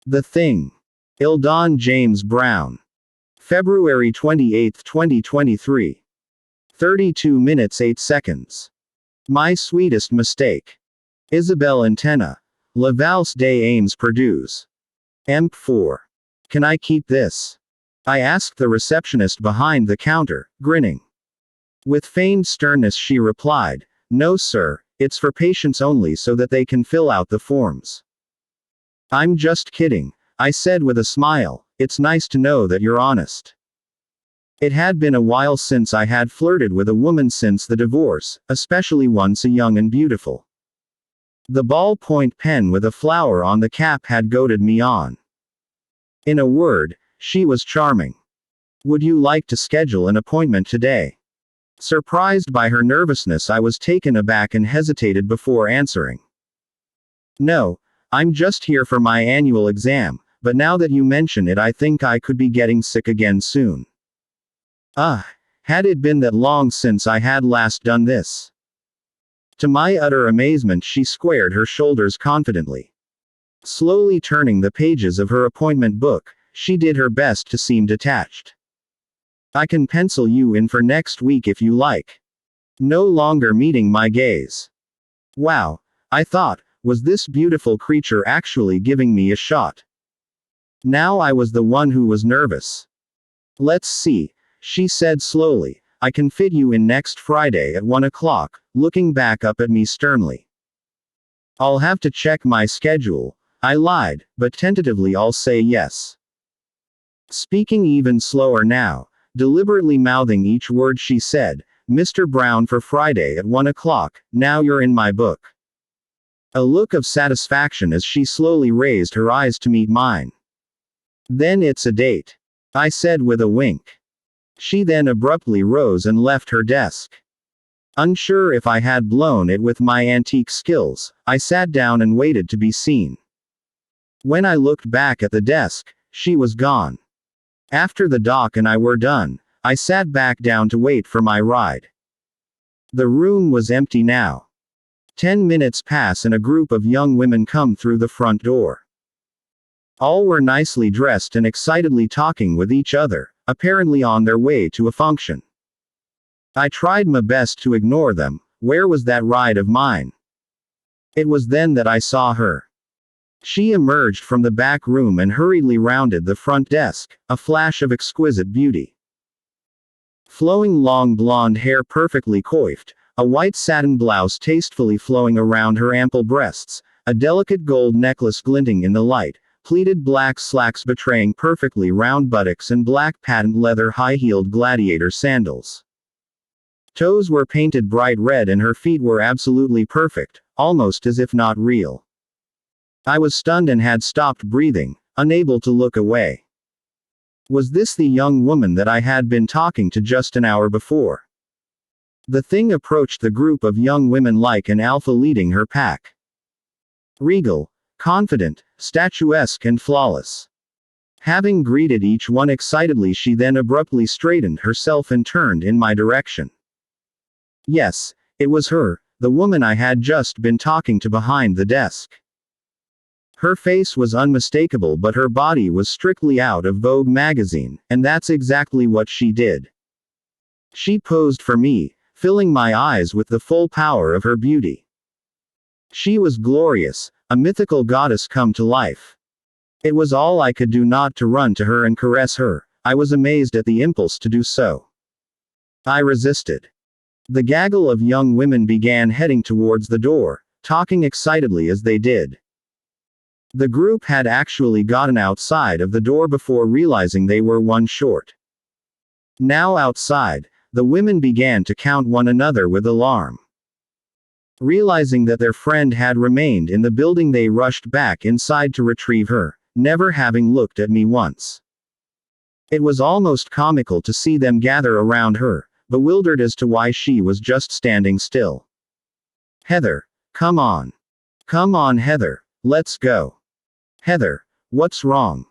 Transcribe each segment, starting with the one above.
The Thing. Eldon James Brown. February 28, 2023. 32 minutes 8 seconds. My sweetest mistake. Isabelle Antenna. La Valse des Ames Perdus. Emp4. Can I keep this? I asked the receptionist behind the counter, grinning. With feigned sternness she replied, "No sir, it's for patients only so that they can fill out the forms." "I'm just kidding," I said with a smile. "It's nice to know that you're honest." It had been a while since I had flirted with a woman since the divorce, especially one so young and beautiful. The ballpoint pen with a flower on the cap had goaded me on. In a word, she was charming. "Would you like to schedule an appointment today?" Surprised by her nervousness, I was taken aback and hesitated before answering. "No, I'm just here for my annual exam, but now that you mention it I think I could be getting sick again soon." Had it been that long since I had last done this? To my utter amazement she squared her shoulders confidently. Slowly turning the pages of her appointment book, she did her best to seem detached. "I can pencil you in for next week if you like." No longer meeting my gaze. Wow, I thought, was this beautiful creature actually giving me a shot? Now I was the one who was nervous. "Let's see," she said slowly. "I can fit you in next Friday at 1 o'clock, looking back up at me sternly. "I'll have to check my schedule," I lied, but tentatively I'll say yes. Speaking even slower now, deliberately mouthing each word she said, "Mr. Brown for Friday at 1 o'clock, now you're in my book." A look of satisfaction as she slowly raised her eyes to meet mine. "Then it's a date," I said with a wink. She then abruptly rose and left her desk. Unsure if I had blown it with my antique skills, I sat down and waited to be seen. When I looked back at the desk, she was gone. After the doc and I were done, I sat back down to wait for my ride. The room was empty now. 10 minutes pass and a group of young women come through the front door. All were nicely dressed and excitedly talking with each other, apparently on their way to a function. I tried my best to ignore them. Where was that ride of mine? It was then that I saw her. She emerged from the back room and hurriedly rounded the front desk, a flash of exquisite beauty. Flowing long blonde hair perfectly coiffed, a white satin blouse tastefully flowing around her ample breasts, a delicate gold necklace glinting in the light, pleated black slacks betraying perfectly round buttocks and black patent leather high-heeled gladiator sandals. Toes were painted bright red and her feet were absolutely perfect, almost as if not real. I was stunned and had stopped breathing, unable to look away. Was this the young woman that I had been talking to just an hour before? The Thing approached the group of young women like an alpha leading her pack. Regal, confident, statuesque and flawless. Having greeted each one excitedly, she then abruptly straightened herself and turned in my direction. Yes, it was her, the woman I had just been talking to behind the desk. Her face was unmistakable but her body was strictly out of Vogue magazine, and that's exactly what she did. She posed for me, filling my eyes with the full power of her beauty. She was glorious, a mythical goddess come to life. It was all I could do not to run to her and caress her. I was amazed at the impulse to do so. I resisted. The gaggle of young women began heading towards the door, talking excitedly as they did. The group had actually gotten outside of the door before realizing they were one short. Now outside, the women began to count one another with alarm. Realizing that their friend had remained in the building, they rushed back inside to retrieve her, never having looked at me once. It was almost comical to see them gather around her, bewildered as to why she was just standing still. "Heather, come on. Come on, Heather, let's go. Heather, what's wrong?"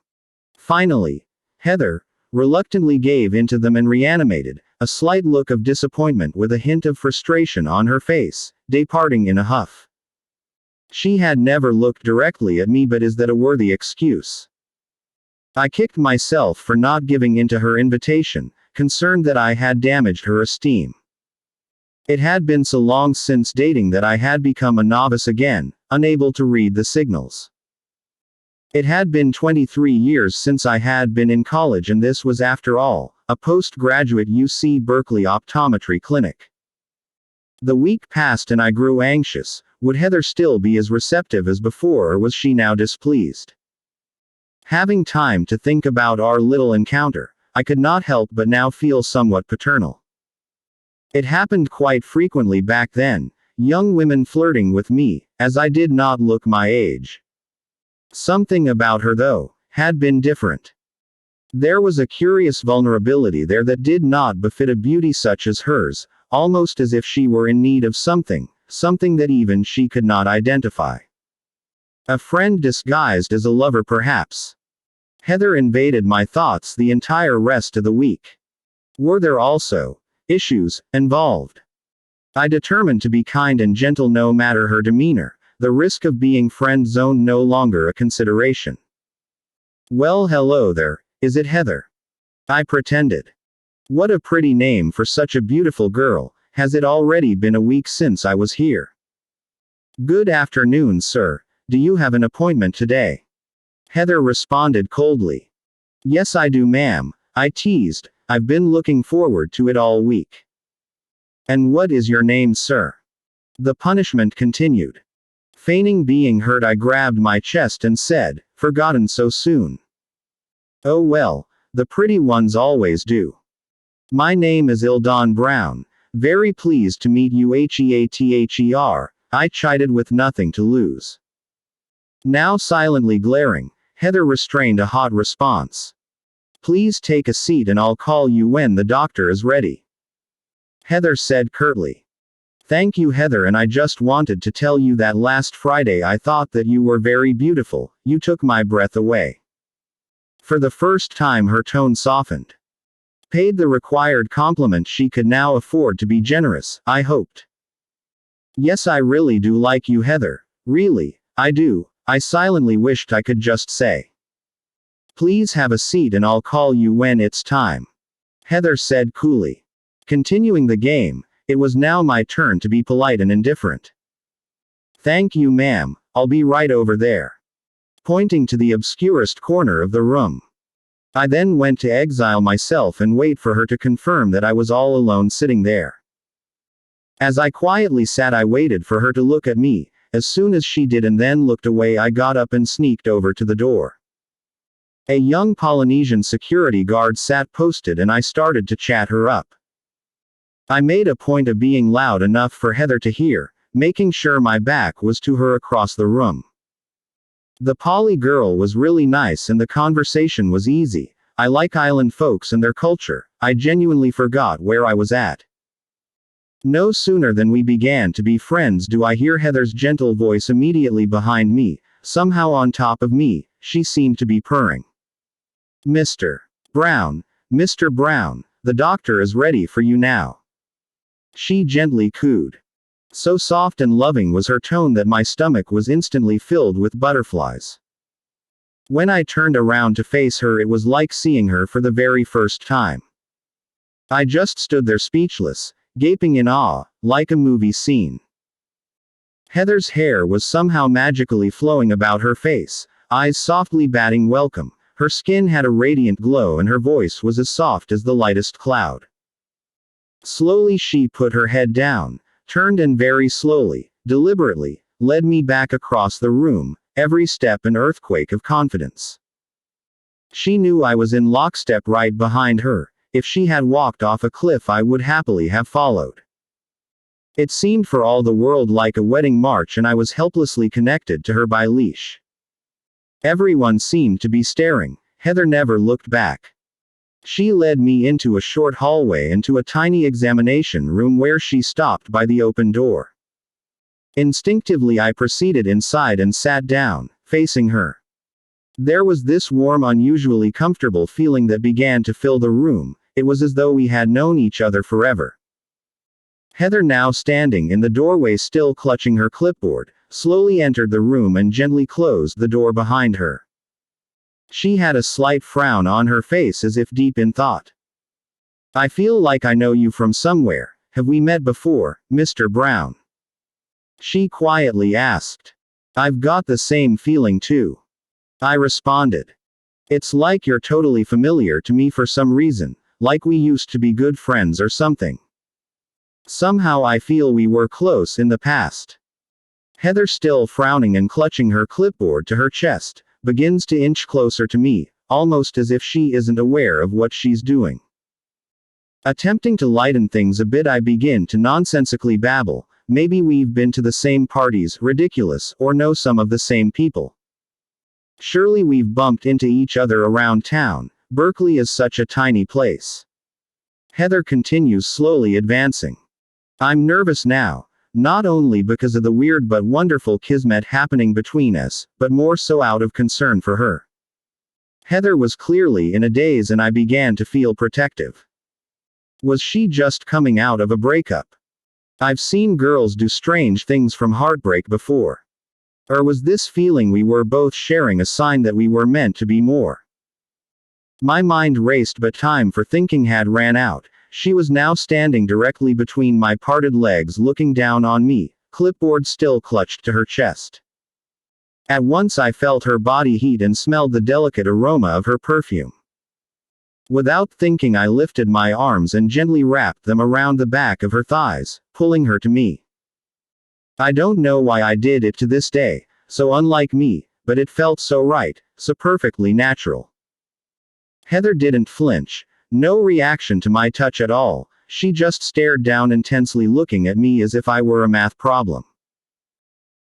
Finally, Heather reluctantly gave in to them and reanimated, a slight look of disappointment with a hint of frustration on her face, departing in a huff. She had never looked directly at me, but is that a worthy excuse? I kicked myself for not giving in to her invitation, concerned that I had damaged her esteem. It had been so long since dating that I had become a novice again, unable to read the signals. It had been 23 years since I had been in college, and this was, after all, a postgraduate UC Berkeley optometry clinic. The week passed and I grew anxious. Would Heather still be as receptive as before, or was she now displeased? Having time to think about our little encounter, I could not help but now feel somewhat paternal. It happened quite frequently back then, young women flirting with me, as I did not look my age. Something about her, though, had been different. There was a curious vulnerability there that did not befit a beauty such as hers, almost as if she were in need of something that even she could not identify. A friend disguised as a lover, perhaps. Heather invaded my thoughts the entire rest of the week. Were there also issues involved? I determined to be kind and gentle no matter her demeanor, the risk of being friend-zoned no longer a consideration. Well, hello there, is it Heather? I pretended. What a pretty name for such a beautiful girl. Has it already been a week since I was here? Good afternoon, sir. Do you have an appointment today? Heather responded coldly. Yes, I do, ma'am, I teased. I've been looking forward to it all week. And what is your name, sir? The punishment continued. Feigning being hurt, I grabbed my chest and said, forgotten so soon. Oh well, the pretty ones always do. My name is Eldon Brown. Very pleased to meet you, Heather, I chided with nothing to lose. Now silently glaring, Heather restrained a hot response. Please take a seat and I'll call you when the doctor is ready. Heather said curtly. Thank you, Heather, and I just wanted to tell you that last Friday I thought that you were very beautiful. You took my breath away. For the first time her tone softened. Paid the required compliment, she could now afford to be generous, I hoped. Yes, I really do like you, Heather. Really, I do, I silently wished I could just say. Please have a seat and I'll call you when it's time. Heather said coolly. Continuing the game, it was now my turn to be polite and indifferent. Thank you, ma'am, I'll be right over there. Pointing to the obscurest corner of the room. I then went to exile myself and wait for her to confirm that I was all alone sitting there. As I quietly sat, I waited for her to look at me. As soon as she did and then looked away, I got up and sneaked over to the door. A young Polynesian security guard sat posted and I started to chat her up. I made a point of being loud enough for Heather to hear, making sure my back was to her across the room. The Poly girl was really nice and the conversation was easy. I like island folks and their culture. I genuinely forgot where I was at. No sooner than we began to be friends do I hear Heather's gentle voice immediately behind me, somehow on top of me. She seemed to be purring. Mr. Brown, the doctor is ready for you now. She gently cooed. So soft and loving was her tone that my stomach was instantly filled with butterflies. When I turned around to face her, it was like seeing her for the very first time. I just stood there speechless, gaping in awe, like a movie scene. Heather's hair was somehow magically flowing about her face, eyes softly batting welcome. Her skin had a radiant glow and her voice was as soft as the lightest cloud. Slowly she put her head down, turned and very slowly, deliberately, led me back across the room, every step an earthquake of confidence. She knew I was in lockstep right behind her. If she had walked off a cliff, I would happily have followed. It seemed for all the world like a wedding march, and I was helplessly connected to her by leash. Everyone seemed to be staring. Heather never looked back. She led me into a short hallway and to a tiny examination room where she stopped by the open door. Instinctively I proceeded inside and sat down, facing her. There was this warm, unusually comfortable feeling that began to fill the room. It was as though we had known each other forever. Heather, now standing in the doorway still clutching her clipboard, slowly entered the room and gently closed the door behind her. She had a slight frown on her face as if deep in thought. "I feel like I know you from somewhere. Have we met before, Mr. Brown?" she quietly asked. "I've got the same feeling too," I responded. "It's like you're totally familiar to me for some reason, like we used to be good friends or something. Somehow I feel we were close in the past." Heather, still frowning and clutching her clipboard to her chest, begins to inch closer to me, almost as if she isn't aware of what she's doing. Attempting to lighten things a bit, I begin to nonsensically babble. "Maybe we've been to the same parties, ridiculous, or know some of the same people. Surely we've bumped into each other around town. Berkeley is such a tiny place." Heather continues, slowly advancing. I'm nervous now, not only because of the weird but wonderful kismet happening between us, but more so out of concern for her. Heather was clearly in a daze and I began to feel protective. Was she just coming out of a breakup? I've seen girls do strange things from heartbreak before. Or was this feeling we were both sharing a sign that we were meant to be more? My mind raced, but time for thinking had ran out. She was now standing directly between my parted legs, looking down on me, clipboard still clutched to her chest. At once I felt her body heat and smelled the delicate aroma of her perfume. Without thinking, I lifted my arms and gently wrapped them around the back of her thighs, pulling her to me. I don't know why I did it to this day, so unlike me, but it felt so right, so perfectly natural. Heather didn't flinch, no reaction to my touch at all. She just stared down intensely, looking at me as if I were a math problem.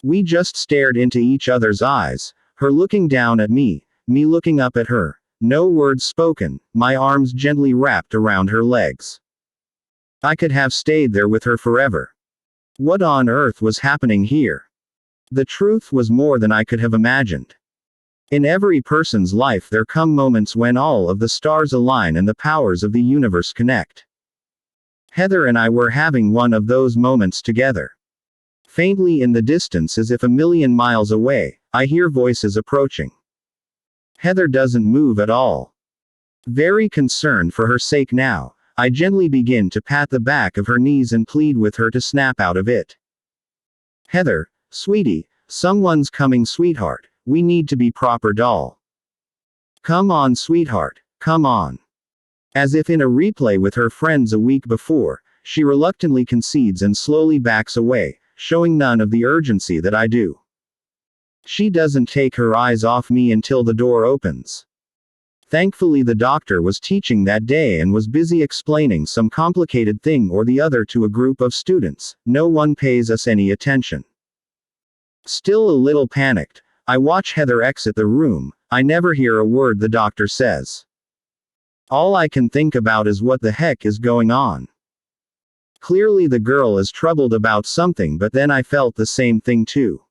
We just stared into each other's eyes, her looking down at me looking up at her. No words spoken, my arms gently wrapped around her legs. I could have stayed there with her forever. What on earth was happening here? The truth was more than I could have imagined. In every person's life there come moments when all of the stars align and the powers of the universe connect. Heather and I were having one of those moments together. Faintly in the distance, as if a million miles away, I hear voices approaching. Heather doesn't move at all. Very concerned for her sake now, I gently begin to pat the back of her knees and plead with her to snap out of it. "Heather, sweetie, someone's coming, sweetheart. We need to be proper, doll. Come on, sweetheart, come on." As if in a replay with her friends a week before, she reluctantly concedes and slowly backs away, showing none of the urgency that I do. She doesn't take her eyes off me until the door opens. Thankfully, the doctor was teaching that day and was busy explaining some complicated thing or the other to a group of students. No one pays us any attention. Still a little panicked, I watch Heather exit the room. I never hear a word the doctor says. All I can think about is what the heck is going on. Clearly the girl is troubled about something, but then I felt the same thing too.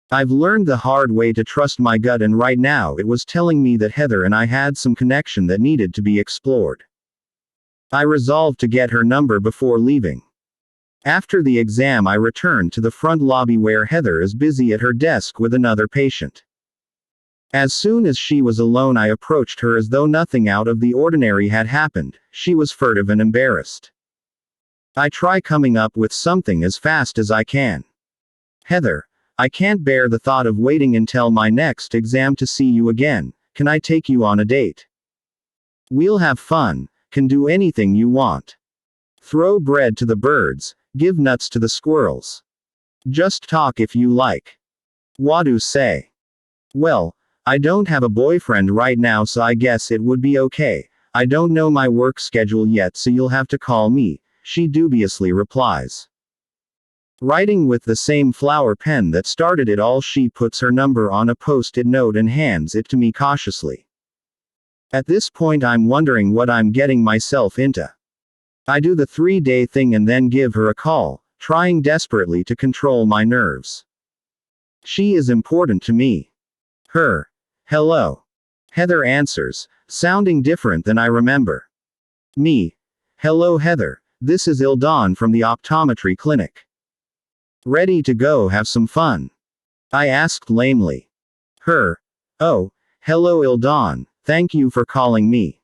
I've learned the hard way to trust my gut, and right now it was telling me that Heather and I had some connection that needed to be explored. I resolved to get her number before leaving. After the exam, I returned to the front lobby where Heather is busy at her desk with another patient. As soon as she was alone, I approached her as though nothing out of the ordinary had happened. She was furtive and embarrassed. I try coming up with something as fast as I can. "Heather, I can't bear the thought of waiting until my next exam to see you again. Can I take you on a date? We'll have fun, can do anything you want. Throw bread to the birds, give nuts to the squirrels. Just talk if you like. Wadu say. Well, I don't have a boyfriend right now, so I guess it would be okay. I don't know my work schedule yet, so you'll have to call me," she dubiously replies. Writing with the same flower pen that started it all, she puts her number on a post-it note and hands it to me cautiously. At this point I'm wondering what I'm getting myself into. I do the 3-day thing and then give her a call, trying desperately to control my nerves. She is important to me. Her. "Hello." Heather answers, sounding different than I remember. Me. "Hello, Heather. this is Eldon from the optometry clinic. Ready to go have some fun? I asked lamely. Her. Oh, hello Eldon, thank you for calling me.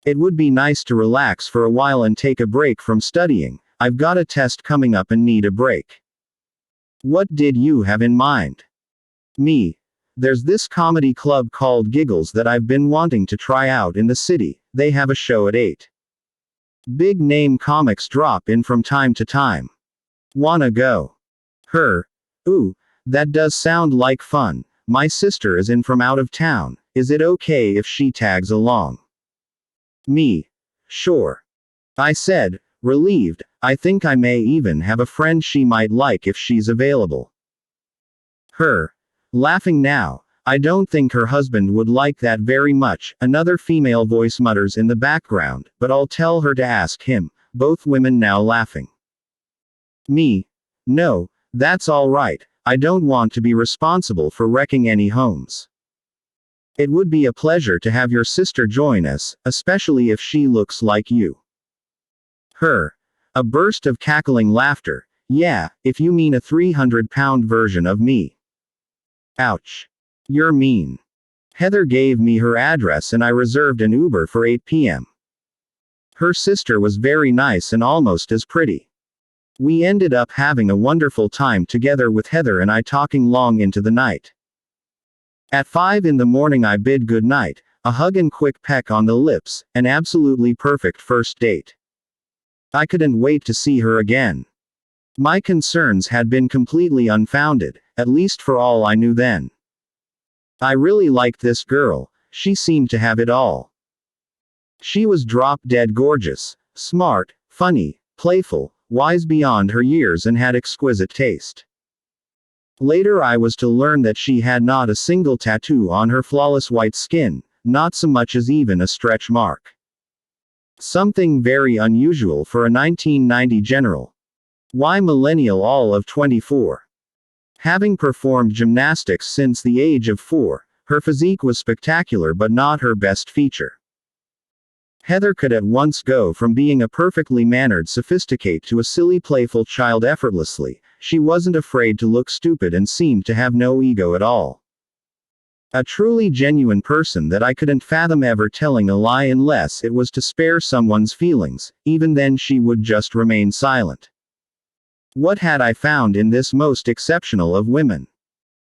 It would be nice to relax for a while and take a break from studying. I've got a test coming up and need a break. What did you have in mind? Me. There's this comedy club called Giggles that I've been wanting to try out in the city. They have a show at 8. Big name comics drop in from time to time. Wanna go? Her. Ooh, that does sound like fun. My sister is in from out of town. Is it okay if she tags along? Me. Sure. I said, relieved. I think I may even have a friend she might like if she's available. Her. Laughing now. I don't think her husband would like that very much, another female voice mutters in the background, but I'll tell her to ask him, both women now laughing. Me. No, that's all right. I don't want to be responsible for wrecking any homes. It would be a pleasure to have your sister join us, especially if she looks like you. Her. A burst of cackling laughter. Yeah, if you mean a 300-pound version of me. Ouch. You're mean. Heather gave me her address and I reserved an Uber for 8 p.m. Her sister was very nice and almost as pretty. We ended up having a wonderful time together with Heather and I talking long into the night. At 5 in the morning I bid good night, a hug and quick peck on the lips, an absolutely perfect first date. I couldn't wait to see her again. My concerns had been completely unfounded, at least for all I knew then. I really liked this girl, she seemed to have it all. She was drop-dead gorgeous, smart, funny, playful, wise beyond her years and had exquisite taste. Later I was to learn that she had not a single tattoo on her flawless white skin, not so much as even a stretch mark. Something very unusual for a 1990 general. Why millennial all of 24? Having performed gymnastics since the age of 4, her physique was spectacular but not her best feature. Heather could at once go from being a perfectly mannered sophisticate to a silly playful child effortlessly. She wasn't afraid to look stupid and seemed to have no ego at all. A truly genuine person that I couldn't fathom ever telling a lie unless it was to spare someone's feelings, even then she would just remain silent. What had I found in this most exceptional of women?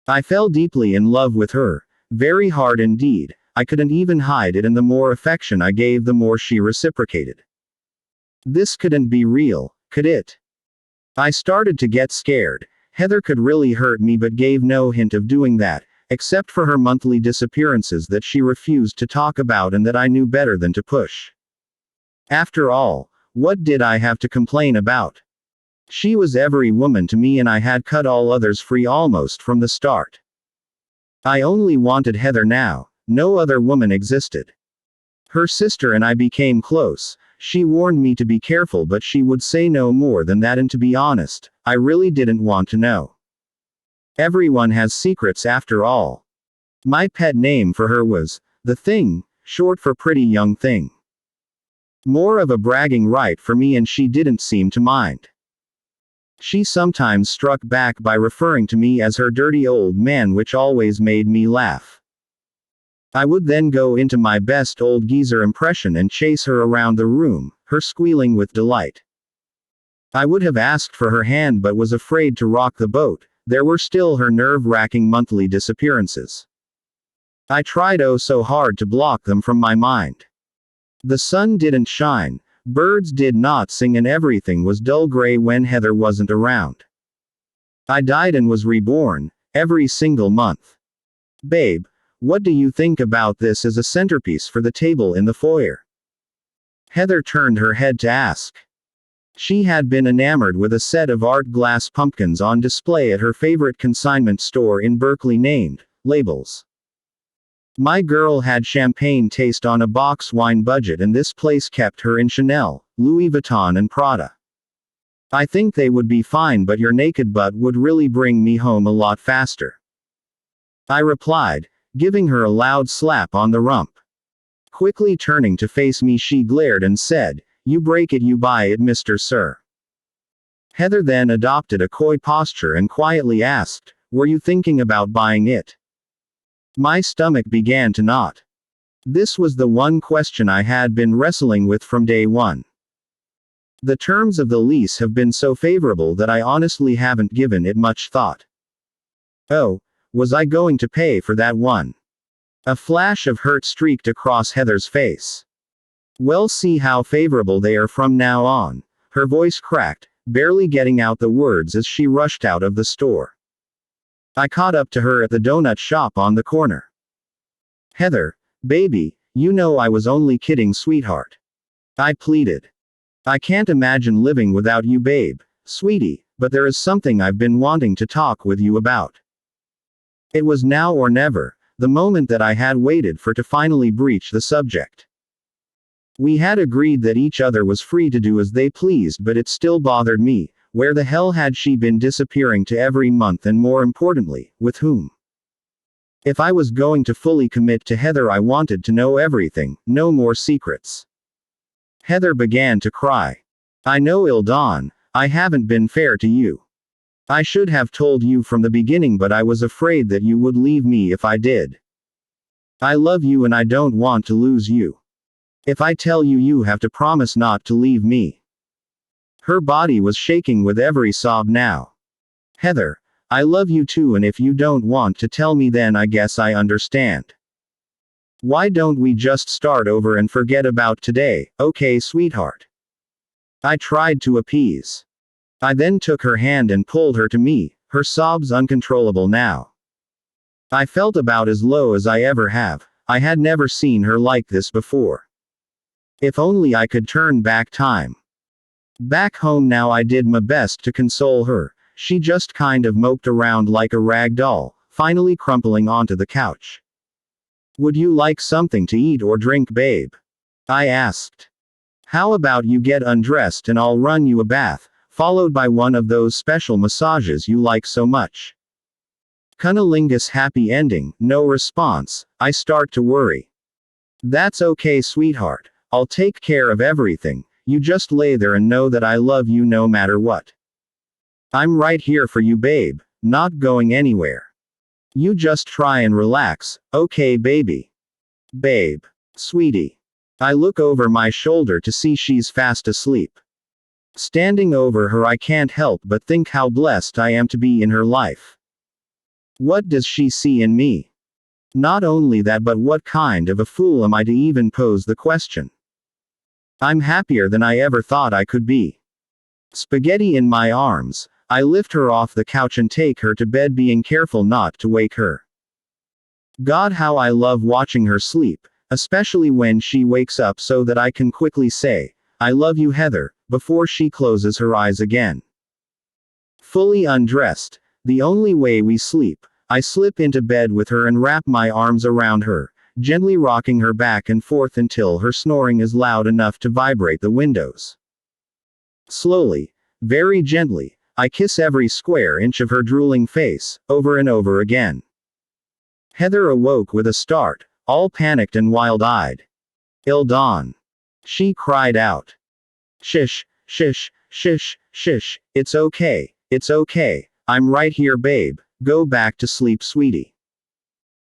I fell deeply in love with her, very hard indeed. I couldn't even hide it, and the more affection I gave the more she reciprocated. This couldn't be real, could it? I started to get scared. Heather could really hurt me but gave no hint of doing that, except for her monthly disappearances that she refused to talk about and that I knew better than to push. After all, what did I have to complain about? She was every woman to me and I had cut all others free almost from the start. I only wanted Heather now. No other woman existed. Her sister and I became close. She warned me to be careful but she would say no more than that, and to be honest, I really didn't want to know. Everyone has secrets after all. My pet name for her was The Thing, short for Pretty Young Thing. More of a bragging right for me and she didn't seem to mind. She sometimes struck back by referring to me as her dirty old man, which always made me laugh. I would then go into my best old geezer impression and chase her around the room, her squealing with delight. I would have asked for her hand but was afraid to rock the boat. There were still her nerve-wracking monthly disappearances. I tried oh so hard to block them from my mind. The sun didn't shine, birds did not sing, and everything was dull gray when Heather wasn't around. I died and was reborn, every single month. Babe, what do you think about this as a centerpiece for the table in the foyer? Heather turned her head to ask. She had been enamored with a set of art glass pumpkins on display at her favorite consignment store in Berkeley named Labels. My girl had champagne taste on a box wine budget, and this place kept her in Chanel, Louis Vuitton and Prada. I think they would be fine, but your naked butt would really bring me home a lot faster. I replied, giving her a loud slap on the rump. Quickly turning to face me, she glared and said, You break it, you buy it, Mr. Sir. Heather then adopted a coy posture and quietly asked, were you thinking about buying it? My stomach began to knot. This was the one question I had been wrestling with from day one. The terms of the lease have been so favorable that I honestly haven't given it much thought. Oh, was I going to pay for that one? A flash of hurt streaked across Heather's face. Well, see how favorable they are from now on. Her voice cracked, barely getting out the words as she rushed out of the store. I caught up to her at the donut shop on the corner. Heather, baby, you know I was only kidding, sweetheart. I pleaded. I can't imagine living without you, babe, sweetie, but there is something I've been wanting to talk with you about. It was now or never, the moment that I had waited for to finally breach the subject. We had agreed that each other was free to do as they pleased, but it still bothered me. Where the hell had she been disappearing to every month, and more importantly, with whom? If I was going to fully commit to Heather, I wanted to know everything, no more secrets. Heather began to cry. I know, Eldon, I haven't been fair to you. I should have told you from the beginning, but I was afraid that you would leave me if I did. I love you and I don't want to lose you. If I tell you, you have to promise not to leave me. Her body was shaking with every sob now. Heather, I love you too, and if you don't want to tell me, then I guess I understand. Why don't we just start over and forget about today, okay, sweetheart? I tried to appease. I then took her hand and pulled her to me, her sobs uncontrollable now. I felt about as low as I ever have. I had never seen her like this before. If only I could turn back time. Back home now, I did my best to console her. She just kind of moped around like a rag doll, finally crumpling onto the couch. Would you like something to eat or drink, babe? I asked. How about you get undressed and I'll run you a bath, followed by one of those special massages you like so much. Cunnilingus happy ending, no response. I start to worry. That's okay, sweetheart. I'll take care of everything. You just lay there and know that I love you no matter what. I'm right here for you, babe, not going anywhere. You just try and relax, okay, baby? Babe. Sweetie. I look over my shoulder to see she's fast asleep. Standing over her, I can't help but think how blessed I am to be in her life. What does she see in me? Not only that, but what kind of a fool am I to even pose the question? I'm happier than I ever thought I could be. Spaghetti in my arms, I lift her off the couch and take her to bed, being careful not to wake her. God, how I love watching her sleep, especially when she wakes up, so that I can quickly say, I love you, Heather, before she closes her eyes again. Fully undressed, the only way we sleep, I slip into bed with her and wrap my arms around her, gently rocking her back and forth until her snoring is loud enough to vibrate the windows. Slowly, very gently, I kiss every square inch of her drooling face, over and over again. Heather awoke with a start, all panicked and wild-eyed. Eldon. She cried out. Shish, shish, shish, shish, it's okay, I'm right here, babe, go back to sleep, sweetie.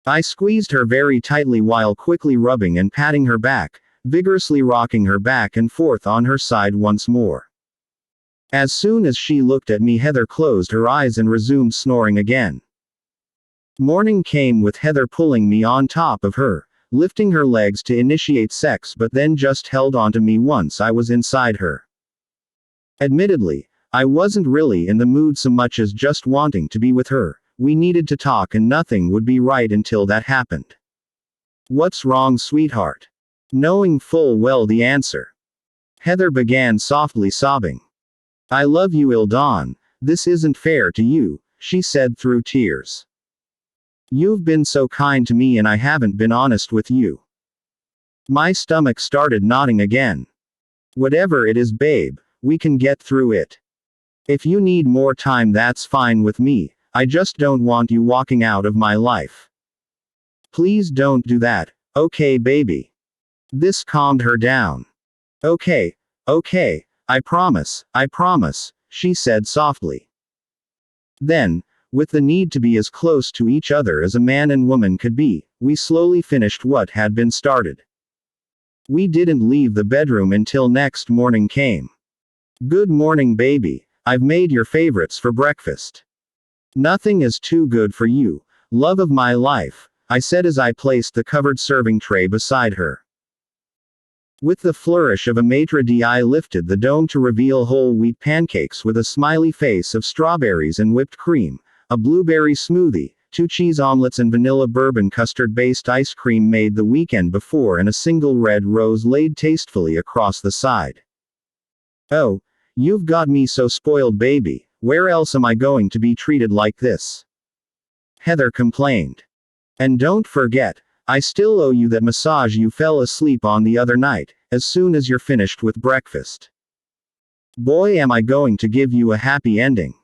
I squeezed her very tightly while quickly rubbing and patting her back, vigorously rocking her back and forth on her side once more. As soon as she looked at me, Heather closed her eyes and resumed snoring again. Morning came with Heather pulling me on top of her, lifting her legs to initiate sex, but then just held onto me once I was inside her. Admittedly, I wasn't really in the mood so much as just wanting to be with her. We needed to talk and nothing would be right until that happened. What's wrong, sweetheart? Knowing full well the answer, Heather began softly sobbing. I love you, Eldon. This isn't fair to you, she said through tears. You've been so kind to me and I haven't been honest with you. My stomach started knotting again. Whatever it is, babe, we can get through it. If you need more time, that's fine with me. I just don't want you walking out of my life. Please don't do that, okay, baby? This calmed her down. Okay, Okay, I promise, she said softly. Then, with the need to be as close to each other as a man and woman could be, we slowly finished what had been started. We didn't leave the bedroom until next morning came. Good morning, baby. I've made your favorites for breakfast. Nothing is too good for you, love of my life, I said as I placed the covered serving tray beside her. With the flourish of a maitre d', I lifted the dome to reveal whole wheat pancakes with a smiley face of strawberries and whipped cream, a blueberry smoothie, 2 cheese omelets and vanilla bourbon custard-based ice cream made the weekend before, and a single red rose laid tastefully across the side. Oh, you've got me so spoiled, baby. Where else am I going to be treated like this? Heather complained. And don't forget, I still owe you that massage you fell asleep on the other night, as soon as you're finished with breakfast. Boy, am I going to give you a happy ending.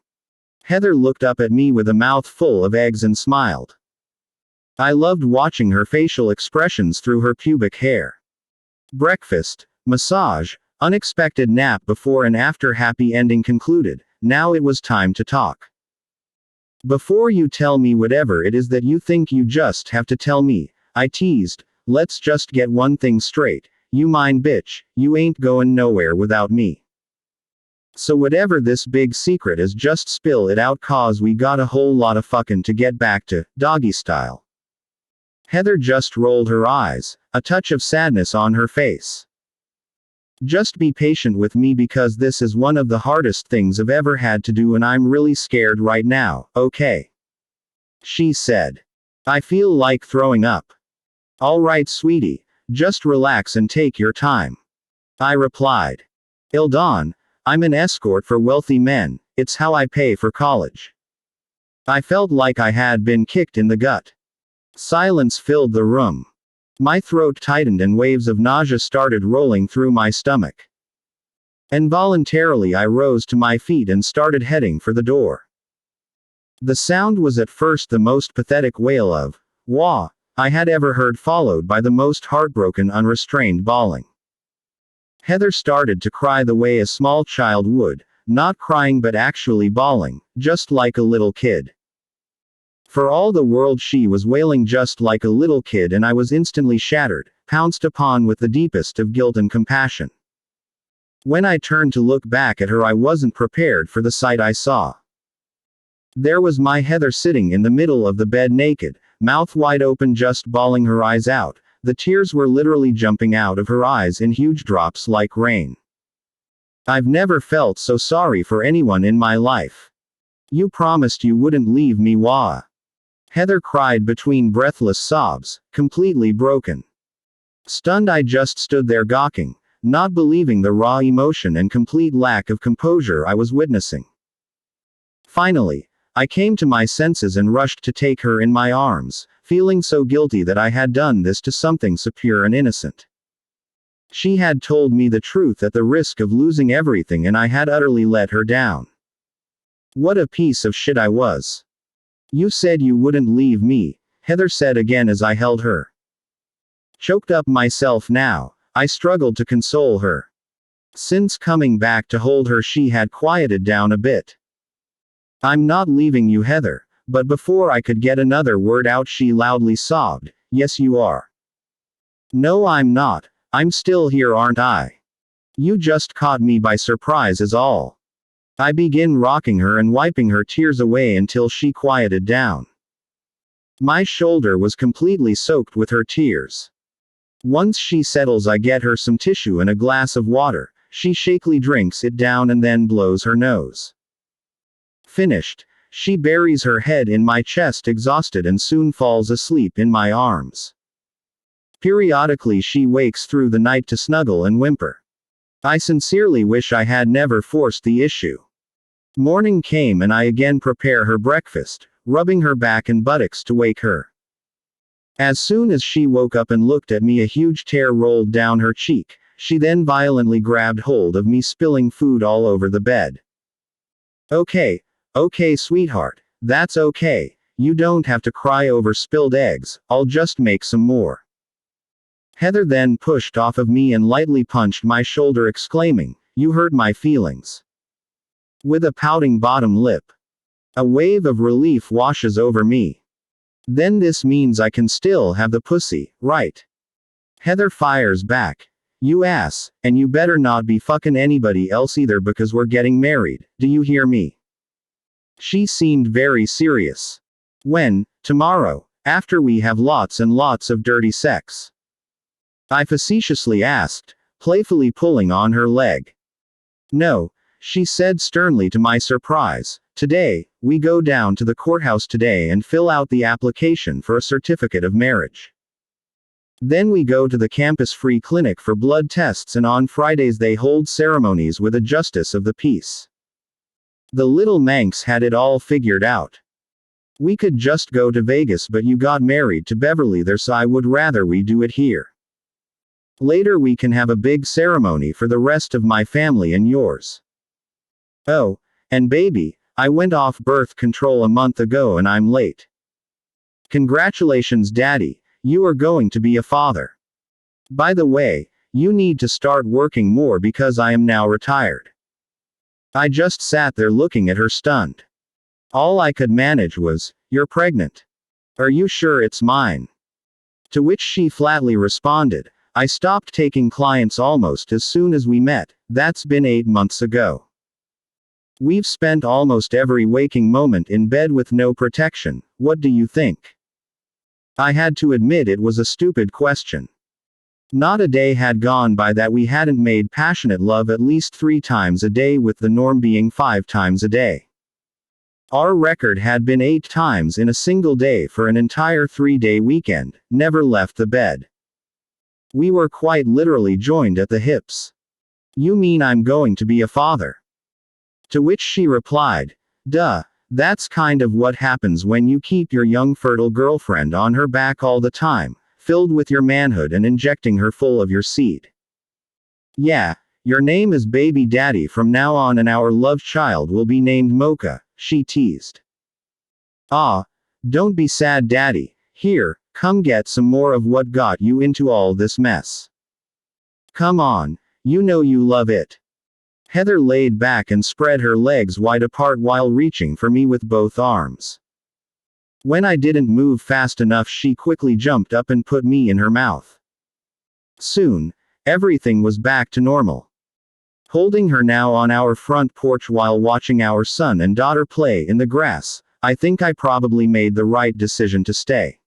Heather looked up at me with a mouth full of eggs and smiled. I loved watching her facial expressions through her pubic hair. Breakfast, massage, unexpected nap before and after happy ending concluded, now it was time to talk. Before you tell me whatever it is that you think, you just have to tell me, I teased, let's just get one thing straight, you mine bitch, you ain't going nowhere without me. So whatever this big secret is, just spill it out, cause we got a whole lot of fucking to get back to, doggy style. Heather just rolled her eyes, a touch of sadness on her face. Just be patient with me because this is one of the hardest things I've ever had to do and I'm really scared right now, okay? She said. I feel like throwing up. Alright, sweetie, just relax and take your time. I replied. Eldon, I'm an escort for wealthy men, it's how I pay for college. I felt like I had been kicked in the gut. Silence filled the room. My throat tightened and waves of nausea started rolling through my stomach. Involuntarily I rose to my feet and started heading for the door. The sound was at first the most pathetic wail of, wah, I had ever heard, followed by the most heartbroken unrestrained bawling. Heather started to cry the way a small child would, not crying but actually bawling, just like a little kid. For all the world she was wailing just like a little kid, and I was instantly shattered, pounced upon with the deepest of guilt and compassion. When I turned to look back at her, I wasn't prepared for the sight I saw. There was my Heather sitting in the middle of the bed naked, mouth wide open, just bawling her eyes out. The tears were literally jumping out of her eyes in huge drops like rain. I've never felt so sorry for anyone in my life. You promised you wouldn't leave me, wah. Heather cried between breathless sobs, completely broken. Stunned, I just stood there gawking, not believing the raw emotion and complete lack of composure I was witnessing. Finally, I came to my senses and rushed to take her in my arms, feeling so guilty that I had done this to something so pure and innocent. She had told me the truth at the risk of losing everything, and I had utterly let her down. What a piece of shit I was. You said you wouldn't leave me, Heather said again as I held her. Choked up myself now, I struggled to console her. Since coming back to hold her, she had quieted down a bit. I'm not leaving you, Heather, but before I could get another word out, she loudly sobbed, yes you are. No, I'm not, I'm still here, aren't I? You just caught me by surprise is all. I began rocking her and wiping her tears away until she quieted down. My shoulder was completely soaked with her tears. Once she settles, I get her some tissue and a glass of water. She shakily drinks it down and then blows her nose. Finished, she buries her head in my chest exhausted and soon falls asleep in my arms. Periodically she wakes through the night to snuggle and whimper. I sincerely wish I had never forced the issue. Morning came and I again prepare her breakfast, rubbing her back and buttocks to wake her. As soon as she woke up and looked at me, a huge tear rolled down her cheek. She then violently grabbed hold of me, spilling food all over the bed. Okay, sweetheart, that's okay. You don't have to cry over spilled eggs, I'll just make some more. Heather then pushed off of me and lightly punched my shoulder, exclaiming, "You hurt my feelings." With a pouting bottom lip. A wave of relief washes over me. Then this means I can still have the pussy, right? Heather fires back. "You ass, and you better not be fucking anybody else either because we're getting married, do you hear me?" She seemed very serious. "When? Tomorrow, after we have lots and lots of dirty sex?" I facetiously asked, playfully pulling on her leg. "No," she said sternly to my surprise. "Today, we go down to the courthouse today and fill out the application for a certificate of marriage. Then we go to the campus-free clinic for blood tests, and on Fridays they hold ceremonies with a justice of the peace." The little Manx had it all figured out. "We could just go to Vegas, but you got married to Beverly there, so I would rather we do it here. Later we can have a big ceremony for the rest of my family and yours. Oh, and baby, I went off birth control a month ago and I'm late. Congratulations, Daddy, you are going to be a father. By the way, you need to start working more because I am now retired." I just sat there looking at her stunned. All I could manage was, "You're pregnant. Are you sure it's mine?" To which she flatly responded, "I stopped taking clients almost as soon as we met, that's been 8 months ago. We've spent almost every waking moment in bed with no protection, what do you think?" I had to admit it was a stupid question. Not a day had gone by that we hadn't made passionate love at least 3 times a day, with the norm being 5 times a day. Our record had been 8 times in a single day for an entire 3-day weekend, never left the bed. We were quite literally joined at the hips. "You mean I'm going to be a father?" To which she replied, "Duh, that's kind of what happens when you keep your young fertile girlfriend on her back all the time, filled with your manhood and injecting her full of your seed. Yeah, your name is baby daddy from now on and our love child will be named Mocha," she teased. "Ah, don't be sad, Daddy. Here, come get some more of what got you into all this mess. Come on, you know you love it." Heather laid back and spread her legs wide apart while reaching for me with both arms. When I didn't move fast enough, she quickly jumped up and put me in her mouth. Soon, everything was back to normal. Holding her now on our front porch while watching our son and daughter play in the grass, I think I probably made the right decision to stay.